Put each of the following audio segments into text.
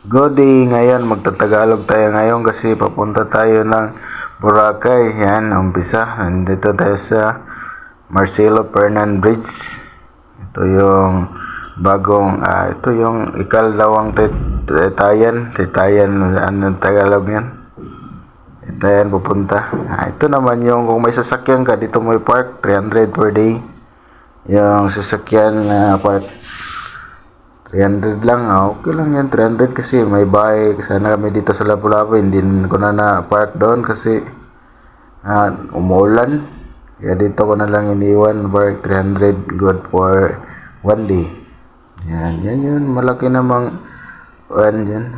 Good day, ngayon magtatagalog tayo ngayon kasi papunta tayo ng Boracay. Yan, umpisa. Nandito tayo sa Marcelo Fernan Bridge. Ito yung bagong, ito yung ikalawang Titayan, ano Tagalog yan? Titayan pupunta. Ito naman yung kung may sasakyan ka, dito may park, 300 per day. Yung sasakyan na park 300 lang, okay lang yan, 300 kasi may bahay. Sana kami dito sa Lapu-Lapu, hindi ko na park doon kasi umuulan. Kaya dito ko na lang iniwan, park 300, good for one day. Yan yun, malaki namang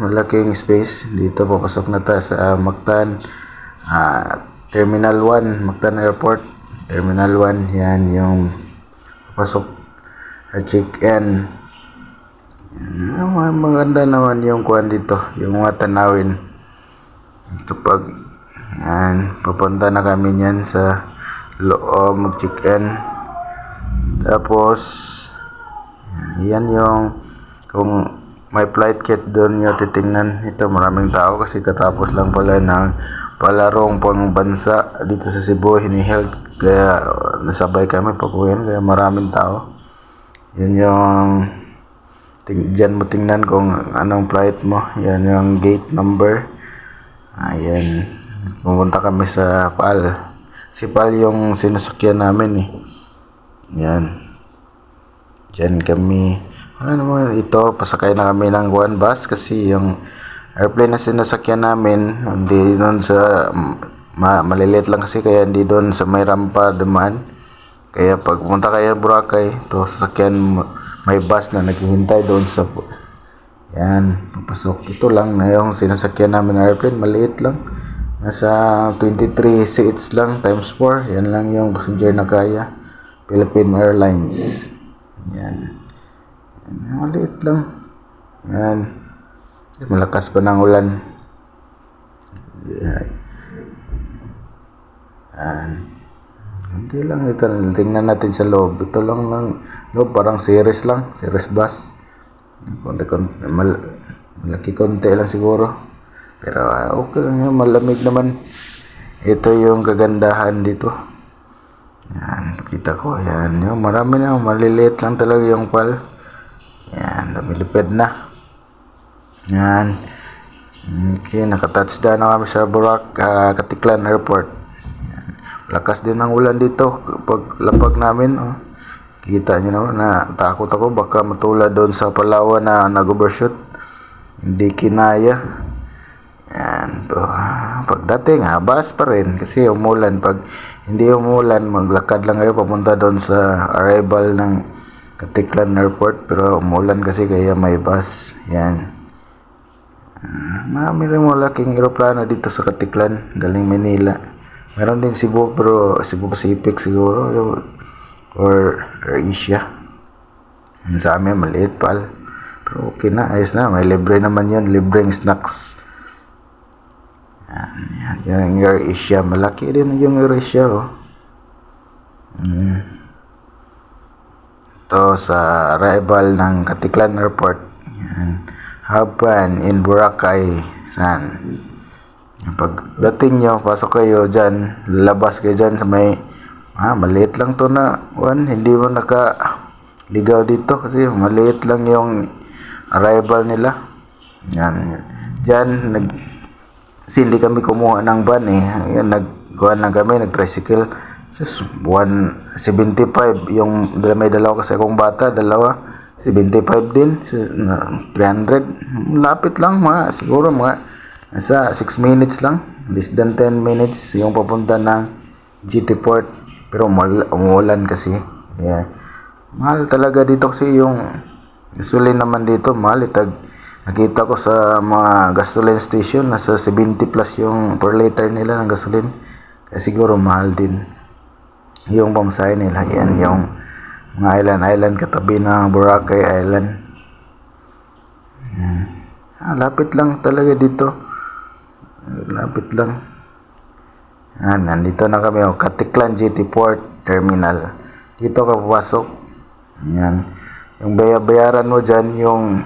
malaking space. Dito papasok na tayo sa Mactan, Terminal 1, Mactan Airport, Terminal 1, yan yung pasok sa check-in. Maganda naman yung kuhan dito, yung mga tanawin. Ito pag papunta na kami niyan sa loob, mag-check-in. Tapos yan yung kung may flight kit doon yung titingnan. Ito maraming tao kasi katapos lang pala ng palarong pangbansa dito sa Cebu, hiniheld, kaya nasabay kami pag-uwian, kaya maraming tao. Yan yung diyan mo tingnan kung anong flight mo. Yan yung gate number. Ayan. Pumunta kami sa PAL. Si PAL yung sinasakyan namin eh. Yan. Diyan kami. Ano naman ito, pasakay na kami ng one bus kasi yung airplane na sinasakyan namin hindi doon sa maliliit lang kasi, kaya hindi doon sa may rampa dumaan. Kaya pag pumunta kayo Boracay, ito sasakyan may bus na naghihintay doon sa papasok. Ito lang na yung sinasakyan namin na airplane, maliit lang, nasa 23 seats lang times 4. Yan lang yung passenger na kaya, Philippine Airlines. Yan maliit lang. Yan, malakas pa ng ulan. Hindi lang ito, tingnan natin sa loob. Ito lang loob, parang series bus. Malaki konti lang siguro, pero okay lang yan, malamig naman. Ito yung kagandahan dito. Yan, pakita ko. Yan, yung marami na, maliliit lang talaga yung PAL. Yan, lumilipad na. Yan. Okay, nakatouchdown na kami sa Katiklan Airport. Lakas din ang ulan dito pag lapag namin. Kita nyo naman na takot ako baka matulad doon sa Palawan na nag-overshoot. Hindi kinaya. Yan. Pagdating habas pa rin kasi umulan. Pag hindi umulan, maglakad lang kayo papunta doon sa arrival ng Katiklan Airport. Pero umulan kasi kaya may bus. Yan. Marami rin malaking aeroplano dito sa Katiklan galing Manila. Meron din Cebu, pero Cebu Pacific siguro or Asia. Sa amin maliit PAL, pero okay na, ayos na, may libre naman yun, libreng snacks. Yan yung Air Asia, malaki din yung Air Asia. Ito sa arrival ng Katiklan Airport. Yan, have fun in Boracay, San. Pagdating nyo, pasok kayo dyan, lalabas kayo dyan sa may maliit lang to na hindi mo nakaligaw dito kasi maliit lang yung arrival nila. Yan. Dyan kasi hindi kami kumuha ng van eh. Yan, nagkuha lang kami, nag-tricycle. Just 175 yung may dalawa kasi akong bata, dalawa 75 din, 300. Lapit lang, siguro nasa 6 minutes lang, less than 10 minutes yung papunta ng GT Port. Pero umuulan kasi. Yeah. Mahal talaga dito kasi yung gasoline naman dito, mahal. Nakita ko sa mga gasoline station, nasa 70 plus yung per liter nila ng gasoline. Kaya siguro mahal din yung pamasahe nila. Yan yung mga island katabi ng Boracay Island. Yan. Lapit lang talaga dito. Lapit lang. Nandito na kami, Katiklan GT Port Terminal. Dito ka papasok. Yan. Yung bayaran mo dyan, yung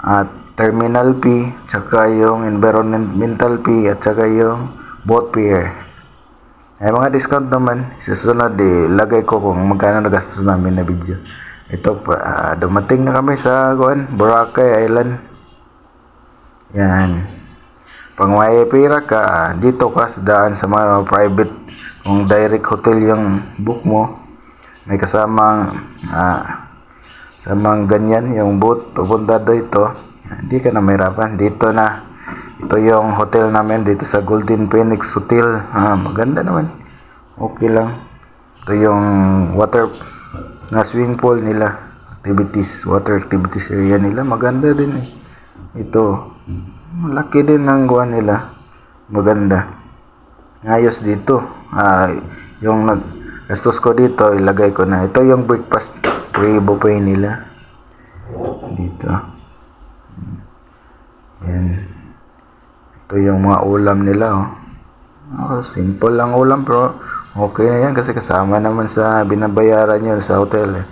at terminal fee, tsaka yung environmental fee, at tsaka yung boat fare. Ay mga discount naman, susunod lagay ko kung magkano nagastos namin na video. Ito pa, dumating na kami sa Boracay Island. Yan. Pang may pera ka, dito ka sa daan sa mga private. Kung direct hotel yung book mo, may kasamang ganyan, yung boat, pupunta dito, hindi ka na mahirapan. Dito na, ito yung hotel namin dito sa Golden Phoenix Hotel. Maganda naman. Okay lang. Ito yung water na swimming pool nila. Water activities area nila. Maganda din eh. Ito, malaki din ang gawa nila. Maganda. Ayos dito. Yung gastos ko dito, ilagay ko na. Ito yung breakfast free buffet nila. Dito. Yan. Ito yung mga ulam nila. Simple lang ulam pero okay na yan kasi kasama naman sa binabayaran nyo sa hotel.